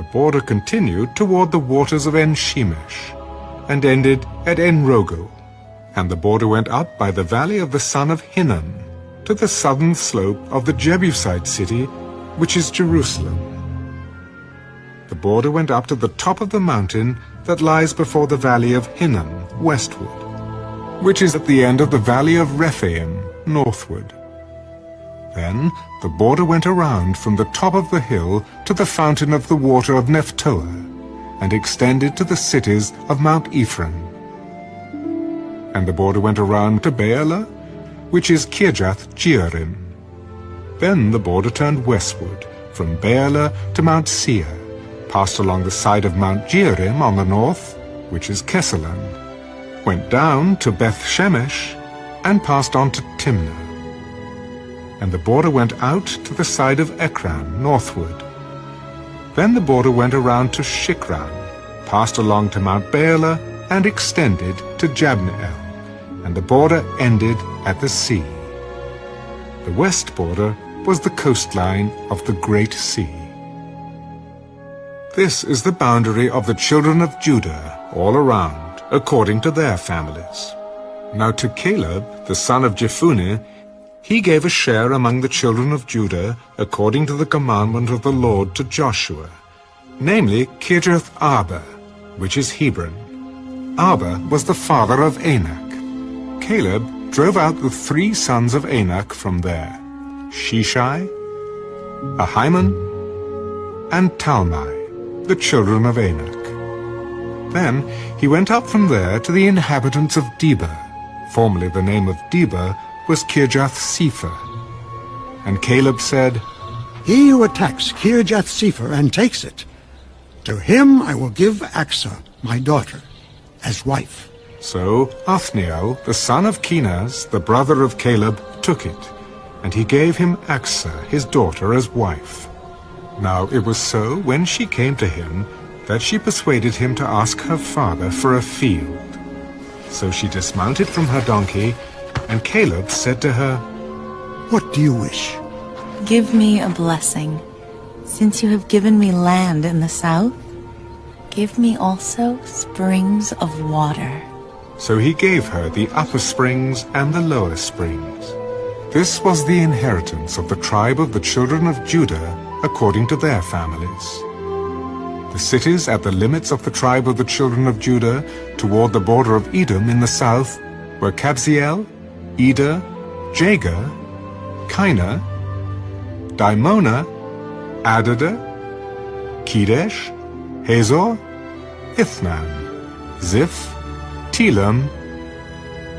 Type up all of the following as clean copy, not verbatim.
The border continued toward the waters of En-Shemesh, and ended at En-Rogel, and the border went up by the valley of the son of Hinnom, to the southern slope of the Jebusite city, which is Jerusalem. The border went up to the top of the mountain that lies before the valley of Hinnom, westward, which is at the end of the valley of Rephaim, northward. Then the border went around from the top of the hill to the fountain of the water of Nephtoah, and extended to the cities of Mount Ephraim. And the border went around to Baalah, which is Kirjath-Jearim. Then the border turned westward from Baalah to Mount Seir, passed along the side of Mount Jearim on the north, which is Kesaland, went down to Beth-Shemesh, and passed on to Timnah. And the border went out to the side of Ekron, northward. Then the border went around to Shikron, passed along to Mount Baalah, and extended to Jabneel, and the border ended at the sea. The west border was the coastline of the Great Sea. This is the boundary of the children of Judah all around, according to their families. Now to Caleb, the son of Jephunneh, he gave a share among the children of Judah according to the commandment of the Lord to Joshua, namely Kirjath Arba, which is Hebron. Arba was the father of Anak. Caleb drove out the 3 sons of Anak from there, Shishai, Ahiman, and Talmai, the children of Anak. Then he went up from there to the inhabitants of Debir. Formerly the name of Debir was Kirjath-Sepher. And Caleb said, He who attacks Kirjath-Sepher and takes it, to him I will give Achsah, my daughter, as wife. So Othniel, the son of Kenaz, the brother of Caleb, took it, and he gave him Achsah, his daughter, as wife. Now it was so, when she came to him, that she persuaded him to ask her father for a field. So she dismounted from her donkey, and Caleb said to her, What do you wish? Give me a blessing. Since you have given me land in the south, give me also springs of water. So he gave her the upper springs and the lower springs. This was the inheritance of the tribe of the children of Judah according to their families. The cities at the limits of the tribe of the children of Judah toward the border of Edom in the south were Kabzeel, Eder, Jagur, Kinah, Dimona, Adada, Kedesh, Hazor, Ithnan, Ziph, Telam,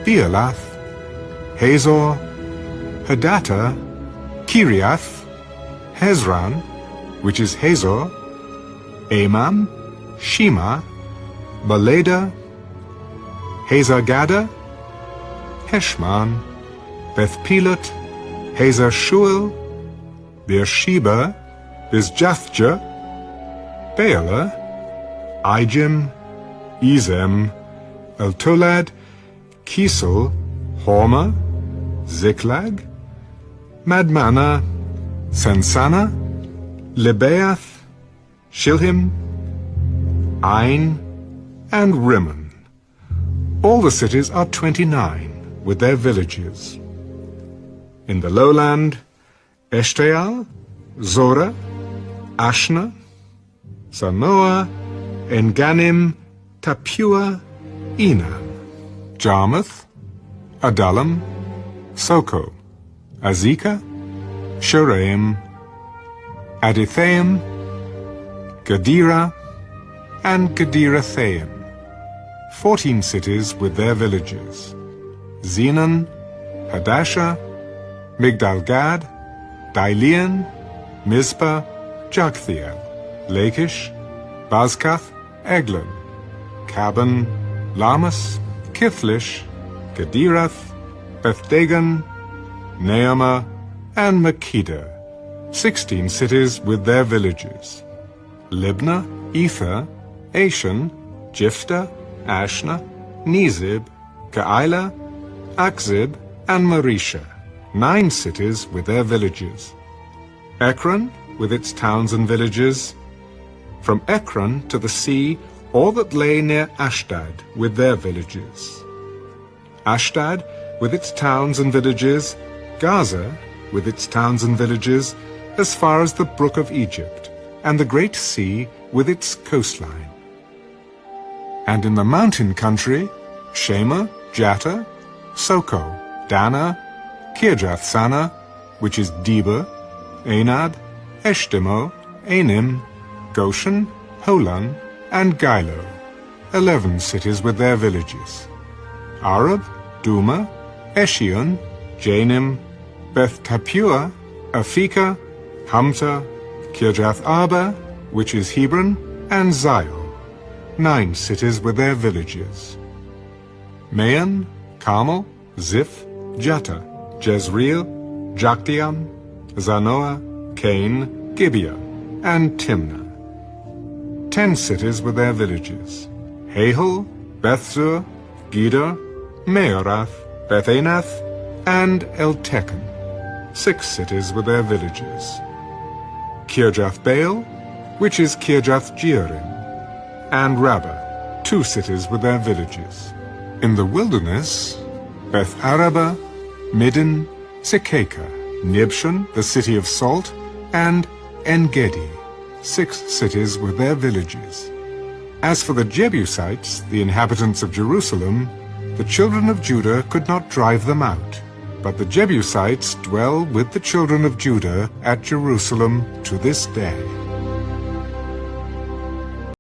Bealath, Hazor, Hadattah, Kiriath, Hezron, which is Hazor, Amam, Shema, Baleda, Hazar-Gada, Heshman, Beth-Pelet, Hazar-Shual, Beersheba, Bizjathjah, Baalah, Ijim, Ezem, Eltolad, Kisel, Hormah, Ziklag, Madmannah, Sansannah, Lebaoth, Shilhim, Ain, and Rimmon. All the cities are 29, with their villages. In the lowland, Eshtaol, Zorah, Ashna, Sanoah, En-Ganim, Tapua, Enam, Jarmuth, Adullam, Soko, Azekah, Shoraim, Adithaim, Gadira, and Gadirathaim, 14 cities with their villages. Zenon, Hadashah, Migdal-Gad, Dilean, Mizpah, Jogthiel, Lachish, Bazkath, Eglon, Caban, Lamas, Kithlish, Gadirath, Beth-Dagon, Naamah, and Makkedah, 16 cities with their villages. Libnah, Ether, Ashan, Jiphthah, Ashna, Nezib, Keilah, Akzib, and Maresha, 9 cities with their villages. Ekron, with its towns and villages, from Ekron to the sea, all that lay near Ashdod with their villages. Ashdod with its towns and villages, Gaza with its towns and villages, as far as the brook of Egypt, and the great sea with its coastline. And in the mountain country, Shema, Jatta, Soko, Dana, Kirjath-Sana, which is Debir, Anad, Eshtemo, Anim, Goshen, Holon, and Gilo, 11 cities with their villages. Arab, Duma, Eshion, Janim, Beth Tapua, Aphekah, Hamta, Kirjath Arba, which is Hebron, and Zio, 9 cities with their villages. Maon, Carmel, Ziph, Jatta, Jezreel, Jokdeam, Zanoah, Cain, Gibeah, and Timnah. 10 cities with their villages. Hahel, Bethzur, Gedor, Meorath, Bethanath, and Eltekon, 6 cities with their villages. Kirjath-Baal, which is Kirjath-Jearim, and Rabbah, 2 cities with their villages. In the wilderness, Beth-Araba, Middin, Sekaka, Nibshan, the city of salt, and En-Gedi, 6 cities with their villages. As for the Jebusites, the inhabitants of Jerusalem, the children of Judah could not drive them out, but the Jebusites dwell with the children of Judah at Jerusalem to this day.